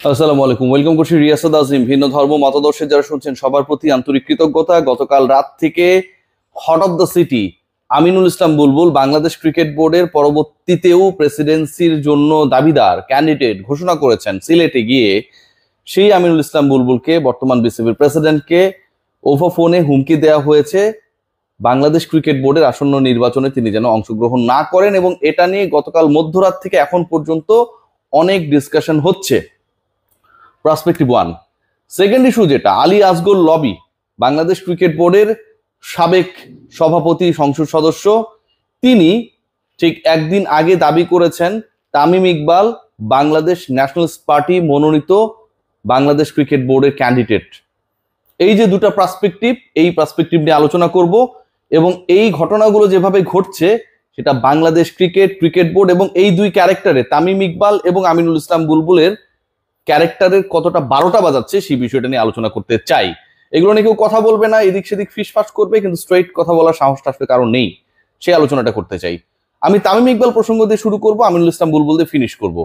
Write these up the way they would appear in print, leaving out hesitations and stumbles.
আসসালামু আলাইকুম, ওয়েলকাম করছি রিয়াসাদ আজিম। ভিন্ন ধর্ম মতাদর্শের যারা শুনছেন সবার প্রতি আন্তরিক কৃতজ্ঞতা। গতকাল রাত থেকে hot of the city Aminul Islam Bulbul Bangladesh cricket বোর্ডের পরবর্তীতেও প্রেসিডেন্সির জন্য দাবিদার ক্যান্ডিডেট ঘোষণা করেছেন। সিলেটে গিয়ে সেই আমিনুল ইসলাম বুলবুলকে, বর্তমান বিসিবির প্রেসিডেন্টকে, ওভার ফোনে হুমকি দেওয়া হয়েছে বাংলাদেশ ক্রিকেট বোর্ডের আসন্ন নির্বাচনে তিনি যেন অংশগ্রহণ না করেন, এবং এটা নিয়ে গতকাল মধ্যরাত থেকে এখন পর্যন্ত অনেক ডিসকাশন হচ্ছে। Perspective one. সেকেন্ড ইস্যু যেটা, আলী আসগর লবি, বাংলাদেশ ক্রিকেট বোর্ডের সাবেক সভাপতি, সংসদ সদস্য, তিনি ঠিক একদিন আগে দাবি করেছেন তামিম ইকবাল বাংলাদেশ ন্যাশনালস পার্টি মনোনীত বাংলাদেশ ক্রিকেট বোর্ডের ক্যান্ডিডেট। এই যে দুটো পার্সপেক্টিভ, এই পার্সপেক্টিভ নিয়ে আলোচনা করব, এবং এই ঘটনাগুলো যেভাবে ঘটছে সেটা বাংলাদেশ ক্রিকেট বোর্ড এবং এই দুই ক্যারেক্টারে তামিম ইকবাল এবং আমিনুল ইসলাম বুলবুলের ক্যারেক্টারের কতটা 12টা বাজাচ্ছে সেই বিষয়টা নিয়ে আলোচনা করতে চাই। এগুলো নিয়ে কেউ কথা বলবে না, এদিক সেদিক ফিসফাস করবে, কিন্তু স্ট্রেইট কথা বলার সাহসটা আসলে কারণ নেই। সেই আলোচনাটা করতে চাই। আমি তামিম ইকবাল প্রসঙ্গ দিয়ে শুরু করব, আমিনুল ইসলাম বুলবুল দিয়ে ফিনিশ করব।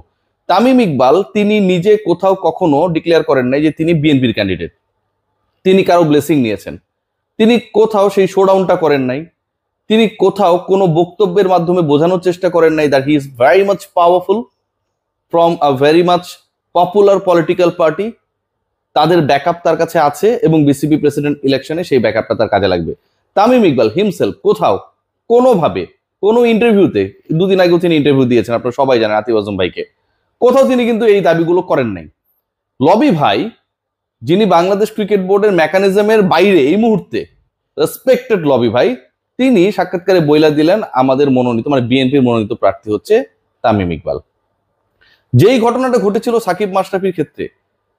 তামিম ইকবাল তিনি নিজে কোথাও কখনো ডিক্লেয়ার করেন নাই যে তিনি বিএনপির ক্যান্ডিডেট, তিনি কারো ব্লেসিং নিয়েছেন। তিনি কোথাও সেই শোডাউনটা করেন নাই। তিনি কোথাও কোনো বক্তব্যের মাধ্যমে বোঝানোর চেষ্টা করেন নাই that he is very much powerful from a very much popular political party. তাদের ব্যাকআপ তার কাছে আছে এবং বিসিবি প্রেসিডেন্ট ইলেকশনে সেই ব্যাকআপটা তার কাজে লাগবে। তামিম ইকবাল হিমসেলফ কোথাও কোনোভাবে কোনো ইন্টারভিউতে, দুদিন আগেও তিনি ইন্টারভিউ দিয়েছেন, আপনারা সবাই জানেন, আতিফ আজম ভাইকে, কোথাও তিনি কিন্তু এই দাবিগুলো করেন নাই। লবি ভাই, যিনি বাংলাদেশ ক্রিকেট বোর্ডের মেকানিজমের বাইরে এই মুহূর্তে, রেসপেক্টেড লবি ভাই, তিনি সাক্ষাৎকারে বইলা দিলেন আমাদের মনোনীত, মানে বিএনপির মনোনীত প্রার্থী হচ্ছে তামিম ইকবাল। যেই ঘটনাটা ঘটেছিল সাকিব মাশরাফির ক্ষেত্রে,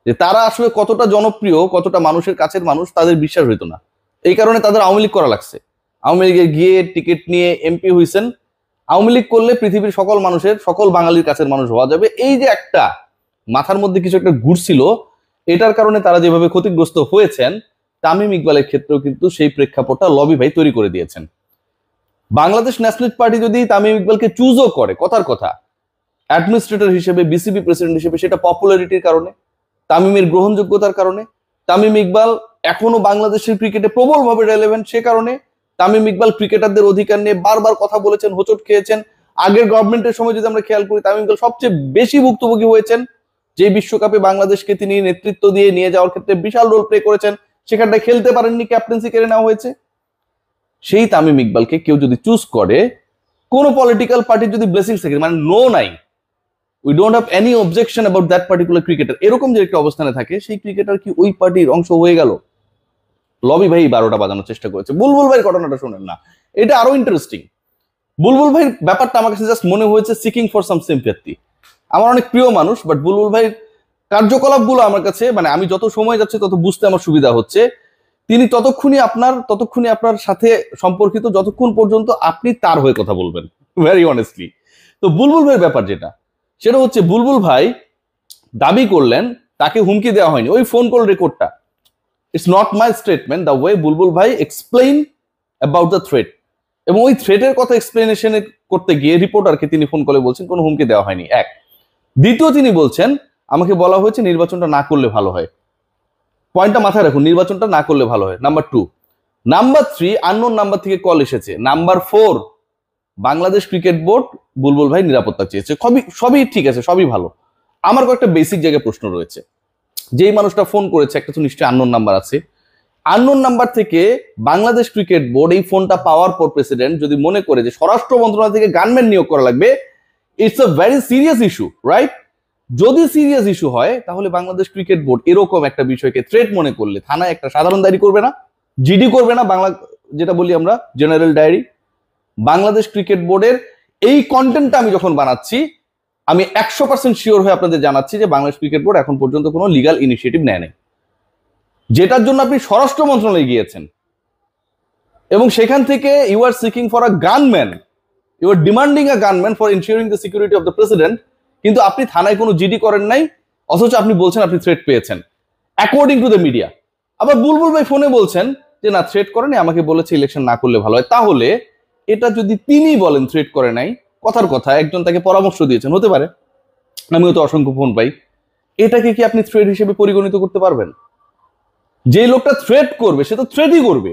যে তারা আসলে কতটা জনপ্রিয়, কতটা মানুষের কাছের মানুষ, তাদের বিশ্বাস হইতো না। এই কারণে তাদের আওয়ামী লীগ করা লাগছে। আওয়ামী লীগে গিয়ে টিকিট নিয়ে এমপি হইছেন। আওয়ামী লীগ করলে পৃথিবীর সকল মানুষের, সকল বাঙালির কাছের মানুষ হওয়া যাবে, এই যে একটা মাথার মধ্যে কিছু একটা ঘুরছিল, এটার কারণে তারা যেভাবে ক্ষতিগ্রস্ত হয়েছেন, তামিম ইকবালের ক্ষেত্রেও কিন্তু সেই প্রেক্ষাপটটা লবি ভাই তৈরি করে দিয়েছেন। বাংলাদেশ ন্যাশনালিস্ট পার্টি যদি তামিম ইকবালকে চুজও করে, কথার কথা, অ্যাডমিনিস্ট্রেটর হিসেবে, বিসিবি প্রেসিডেন্ট হিসেবে, সেটা পপুলারিটির কারণে, তামিমের গ্রহণযোগ্যতার কারণে। তামিম ইকবাল এখনো বাংলাদেশের ক্রিকেটে প্রবলভাবে রেলেভেন্ট, সে কারণে তামিম ইকবাল ক্রিকেটারদের অধিকার নিয়ে বারবার কথা বলেছেন, হোঁচট খেয়েছেন। আগের গভর্নমেন্টের সময় যদি আমরা খেয়াল করি, তামিম ইকবাল সবচেয়ে বেশি ভুক্তভোগী হয়েছেন। যে বিশ্বকাপে বাংলাদেশকে তিনি নেতৃত্ব দিয়ে নিয়ে যাওয়ার ক্ষেত্রে বিশাল রোল প্লে করেছেন, সেখানটায় খেলতে পারেননি, ক্যাপ্টেন্সি কেড়ে নেওয়া হয়েছে। সেই তামিম ইকবালকে কেউ যদি চুজ করে, কোন পলিটিক্যাল পার্টির যদি ব্লেসিংস থাকে, মানে নো নাই, we don't have any objection about that particular cricketer, এরকম যে একটা অবস্থানে থাকে, সেই ক্রিকেটার কি ওই পার্টির অংশ হয়ে গেল? লবি ভাই 12টা বাজানোর চেষ্টা করেছে। বুলবুল ভাইয়ের ঘটনাটা শোনেন না, এটা আরো ইন্টারেস্টিং। বুলবুল ভাইয়ের ব্যাপারটা আমার কাছে জাস্ট মনে হয়েছে সিকিং ফর সাম সিম্প্যাথি। আমার অনেক প্রিয় মানুষ, বাট বুলবুল ভাইয়ের কার্যকলাপগুলো আমার কাছে, মানে আমি যত সময় যাচ্ছে তত বুঝতে আমার সুবিধা হচ্ছে। তিনি ততক্ষণই আপনার সাথে সম্পর্কিত যতক্ষণ পর্যন্ত আপনি তার হয়ে কথা বলবেন, ভেরি অনেস্টলি। তো বুলবুল ভাইয়ের ব্যাপার যেটা, সেটা হচ্ছে বুলবুল ভাই দাবি করলেন তাকে হুমকি দেওয়া হয়নি। ওই ফোন কল রেকর্ডটা, it's not my statement, the way Bulbul ভাই এক্সপ্লেইন অ্যাবাউট দ্য থ্রেট, এবং ওই থ্রেটের কথা এক্সপ্লেনেশন করতে গিয়ে রিপোর্টারকে তিনি ফোন কলে বলছেন কোনো হুমকি দেওয়া হয়নি, এক। দ্বিতীয়, তিনি বলছেন আমাকে বলা হয়েছে নির্বাচনটা না করলে ভালো হয়। পয়েন্টটা মাথায় রাখুন, নির্বাচনটা না করলে ভালো হয়, নাম্বার 2। নাম্বার 3, আননোন নাম্বার থেকে কল এসেছে। নাম্বার 4, বাংলাদেশ ক্রিকেট বোর্ড বুলবুল ভাই নিরাপত্তা চেয়েছে। সবই ঠিক আছে, সবই ভালো। আমার কয়েকটা বেসিক জায়গায় প্রশ্ন রয়েছে। যেই মানুষটা ফোন করেছে, একটা তো নিশ্চয়ই আননোন নাম্বার আছে। আননোন নাম্বার থেকে বাংলাদেশ ক্রিকেট বোর্ড এই ফোনটা পাওয়ার পর প্রেসিডেন্ট যদি মনে করে যে স্বরাষ্ট্র মন্ত্রণালয় থেকে গানম্যান নিয়োগ করা লাগবে, it's a very serious issue, right? যদি সিরিয়াস ইস্যু হয়, তাহলে বাংলাদেশ ক্রিকেট বোর্ড এরকম একটা বিষয়কে থ্রেট মনে করলে থানায় একটা সাধারণ ডায়েরি করবে না, জিডি করবে না, বাংলা যেটা বলি আমরা জেনারেল ডায়েরি। বাংলাদেশ ক্রিকেট বোর্ডের এই কন্টেন্টটা আমি যখন বানাচ্ছি, আমি 100% শিওর হয়ে আপনাদের জানাচ্ছি যে বাংলাদেশ ক্রিকেট বোর্ড এখন পর্যন্ত কোনো লিগাল ইনিশিয়েটিভ নেয় নাই, যেটার জন্য আপনি স্বরাষ্ট্র মন্ত্রণালয়ে গিয়েছেন, এবং সেখান থেকে you are seeking for a gunman, you are demanding a gunman for insuring the security of the president, কিন্তু আপনি থানায় কোনো জিডি করেন নাই, অথচ আপনি বলছেন আপনি থ্রেট পেয়েছেন অ্যাকর্ডিং টু দ্য মিডিয়া। আবার বুলবুল ভাই ফোনে বলছেন যে না, থ্রেট করেনি, আমাকে বলেছে ইলেকশন না করলে ভালো হয়। তাহলে এটা যদি তিনি বলেন থ্রেট করে নাই, কথার কথা একজন তাকে পরামর্শ দিয়েছেন, হতে পারে, আমিও তো অসংখ্য ফোন পাই, এটাকে কি আপনি থ্রেট হিসেবে পরিগণিত করতে পারবেন? যেই লোকটা থ্রেট করবে সে তো থ্রেটই করবে।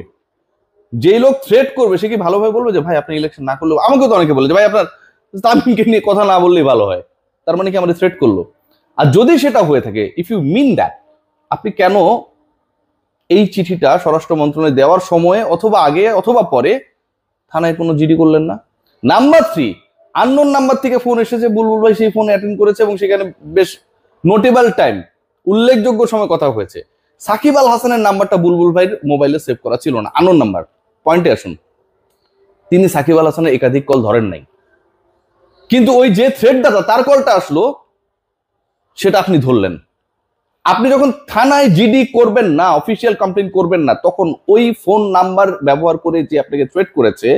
যেই লোক থ্রেট করবে সে কি ভালোভাবে বলবে যে ভাই আপনি ইলেকশন না করলেও, আমাকে তো অনেকে বলে যে ভাই আপনার তামিমকে নিয়ে কথা না বললেই ভালো হয়, তার মানে কি আমাদের থ্রেট করলো? আর যদি সেটা হয়ে থাকে, ইফ ইউ মিন দ্যাট, আপনি কেন এই চিঠিটা স্বরাষ্ট্র মন্ত্রণালয়ে দেওয়ার সময়ে অথবা আগে অথবা পরে থানায় কোনো জিডি করলেন না? নাম্বার 3, আননোন নাম্বার থেকে ফোন এসেছে, বুলবুল ভাই সেই ফোনে অ্যাটেন্ড করেছে এবং সেখানে বেশ নোটেবল টাইম, উল্লেখযোগ্য সময় কথা হয়েছে। সাকিব আল হাসানের নাম্বারটা বুলবুল ভাইয়ের মোবাইলে সেভ করা ছিল না, আননোন নাম্বার। পয়েন্টে আসুন, তিনি সাকিব আল হাসানের একাধিক কল ধরেন নাই, কিন্তু ওই যে থ্রেড দাতা তার কলটা আসলো সেটা আপনি ধরলেন। আপনি যখন থানায় জিডি করবেন না, অফিসিয়াল কমপ্লেন করবেন না, তখন ওই ফোন নাম্বার ব্যবহার করে যে আপনাকে থ্রেট করেছে,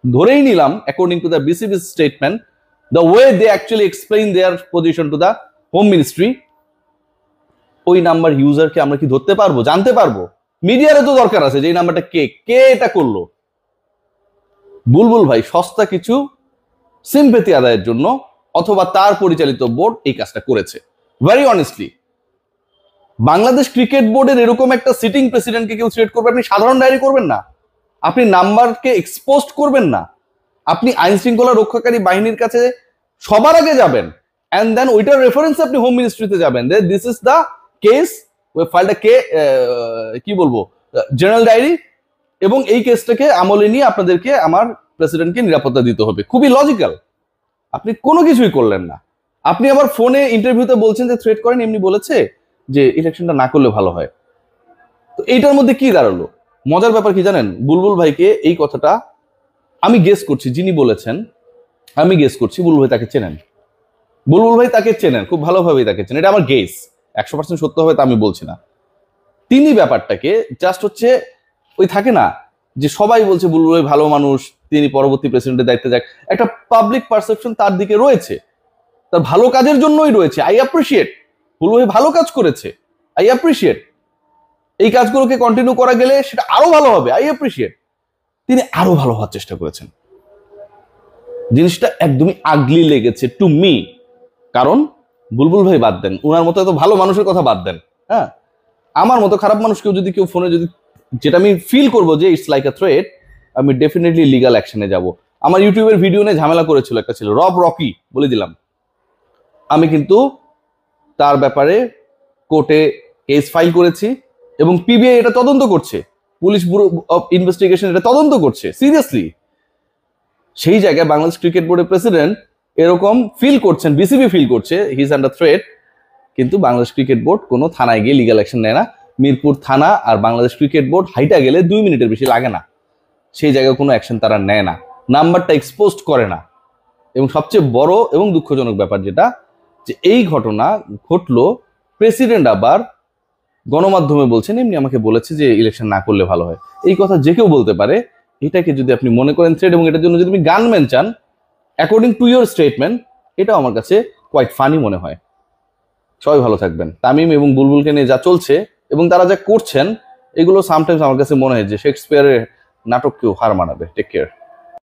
ধরেই নিলাম according to the BCB statement, the way they actually explain their position to the home ministry, ওই নাম্বার ইউজারকে আমরা কি ধরতে পারবো, জানতে পারবো? মিডিয়ারও তো দরকার আছে যে এই নাম্বারটা কে এটা করলো। বুলবুল ভাই সস্তা কিছু সিম্পেথি আদায়ের জন্য অথবা তার পরিচালিত বোর্ড এই কাজটা করেছে। ভেরি অনেস্টলি, বাংলাদেশ ক্রিকেট বোর্ডের এরকম একটা সিটিং প্রেসিডেন্টকে কেউ থ্রেট করবে, আপনি সাধারণ ডায়েরি করবেন না, আপনি নাম্বারকে এক্সপোজ করবেন না, আপনি আইন শৃঙ্খলা রক্ষাকারী বাহিনীর কাছে সবার আগে যাবেন, এন্ড দেন ওইটার রেফারেন্সে আপনি হোম মিনিস্ট্রিতে যাবেন, দিস ইজ দ্য কেস, ওই ফাইলটা কি বলবো, জেনারেল ডায়েরি, এবং এই কেসটাকে আমলে নিয়ে আপনাদেরকে আমার প্রেসিডেন্টকে নিরাপত্তা দিতে হবে। খুবই লজিক্যাল। আপনি কোনো কিছুই করলেন না। আপনি আবার ফোনে ইন্টারভিউতে বলছেন যে থ্রেট করেন, এমনি বলেছে যে ইলেকশনটা না করলে ভালো হয়। তো এইটার মধ্যে কি দাঁড়ালো? মজার ব্যাপার কি জানেন, বুলবুল ভাইকে এই কথাটা আমি গেস করছি, যিনি বলেছেন আমি গেস করছি বুলবুল ভাই তাকে চেনেন, বুলবুল ভাই তাকে চেনেন, খুব ভালোভাবেই তাকে চেনেন, এটা আমার গেস, 100% সত্য হবে তা আমি বলছি না। তিনি ব্যাপারটাকে জাস্ট হচ্ছে ওই থাকে না যে সবাই বলছে বুলবুল ভাই ভালো মানুষ, তিনি পরবর্তী প্রেসিডেন্টের দায়িত্বে যাক, একটা পাবলিক পারসেপশন তার দিকে রয়েছে, তার ভালো কাজের জন্যই রয়েছে। আই অ্যাপ্রিসিয়েট, বুলবুল ভাই ভালো কাজ করেছে, আই অ্যাপ্রিসিয়েট। এই কাজগুলোকে কন্টিনিউ করা গেলে সেটা আরো ভালো হবে, আই অ্যাপ্রিসিয়েট। তিনি আরো ভালো হওয়ার চেষ্টা করেছেন। জিনিসটা একদমই আগলি লেগেছে টু মি, কারণ বুলবুল ভাই বাদ দেন, ওনার মতো এত ভালো মানুষের কথা বাদ দেন, হ্যাঁ, আমার মতো খারাপ মানুষকেও যদি কেউ ফোনে যদি, যেটা আমি ফিল করবো যে ইটস লাইক আ থ্রেট, আমি ডেফিনেটলি লিগাল অ্যাকশনে যাব। আমার ইউটিউবের ভিডিও নিয়ে ঝামেলা করেছিল একটা ছিল, রকি বলে দিলাম, আমি কিন্তু তার ব্যাপারে কোর্টে কেস ফাইল করেছি এবং পিবিআই এটা তদন্ত করছে, পুলিশ ব্যুরো অফ ইনভেস্টিগেশন এটা তদন্ত করছে সিরিয়াসলি। সেই জায়গায় বাংলাদেশ ক্রিকেট বোর্ডের প্রেসিডেন্ট এরকম ফিল করছেন, বিসিবি ফিল করছে হি ইজ আন্ডার থ্রেট, কিন্তু বাংলাদেশ ক্রিকেট বোর্ড কোনো থানায় গিয়ে লিগাল অ্যাকশন নেয় না। মিরপুর থানা আর বাংলাদেশ ক্রিকেট বোর্ড হাইটা গেলে 2 মিনিটের বেশি লাগে না, সেই জায়গায় কোনো অ্যাকশন তারা নেয় না, নাম্বারটা এক্সপোজ করে না। এবং সবচেয়ে বড় এবং দুঃখজনক ব্যাপার যেটা, যে এই ঘটনা ঘটলো, প্রেসিডেন্ট আবার গণমাধ্যমে বলছেন এমনি আমাকে বলেছে যে ইলেকশন না করলে ভালো হয়। এই কথা যে কেউ বলতে পারে। এটাকে যদি আপনি মনে করেন থ্রেড এবং এটার জন্য যদি আপনি গানম্যান চান অ্যাকর্ডিং টু ইউর স্টেটমেন্ট, এটাও আমার কাছে কোয়াইট ফানি মনে হয়। সবাই ভালো থাকবেন। তামিম এবং বুলবুলকে নিয়ে যা চলছে এবং তারা যা করছেন, এগুলো সামটাইমস আমার কাছে মনে হয় যে শেক্সপিয়ারের নাটককেও হার মানাবে। Take care.